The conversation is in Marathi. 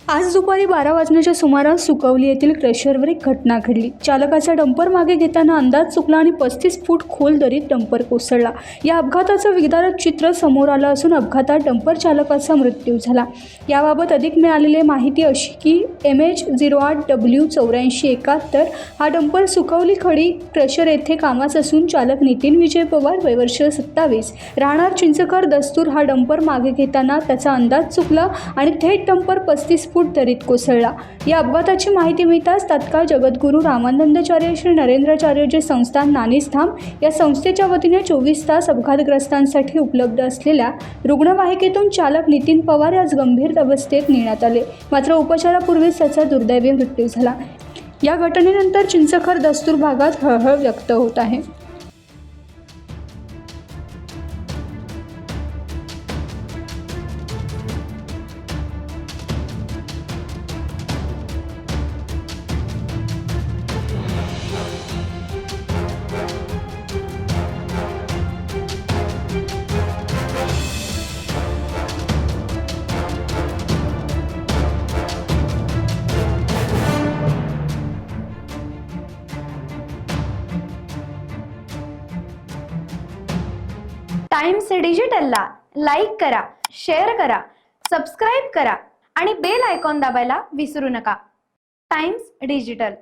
आज दुपारी 12 वाजण्याच्या सुमारास सुकवली येथील क्रशरवर एक घटना घडली। चालकाचा डंपर मागे घेताना अंदाज चुकला आणि 35 फूट खोल दरीत डंपर कोसळला। या अपघाताचं विदारक चित्र समोर आलं असून अपघातात डंपर चालकाचा मृत्यू झाला। याबाबत अधिक मिळालेली माहिती अशी की MH08W8471 हा डंपर सुकवली खडी क्रशर येथे कामास असून चालक नितीन विजय पवार वय वर्ष 27 राहणार चिंचखर दस्तूर हा डंपर मागे घेताना त्याचा अंदाज चुकला आणि थेट डंपर 35 फूट दरीत कोसळला। या अपघाताची माहिती मिळताच तात्काळ जगद्गुरू रामानंदाचार्य श्री नरेंद्राचार्य संस्थान नानीस्थाम या संस्थेच्या वतीने 24 तास अपघातग्रस्तांसाठी उपलब्ध असलेल्या रुग्णवाहिकेतून चालक नितीन पवार आज गंभीर अवस्थेत नेण्यात आले, मात्र उपचारापूर्वीच त्याचा दुर्दैवी मृत्यू झाला। या घटनेनंतर चिंचखर दस्तूर भागात हळहळ व्यक्त होत आहे। टाइम्स डिजिटलला लाईक करा, शेअर करा, सबस्क्राईब करा आणि बेल आयकॉन दाबायला विसरू नका। Times digital.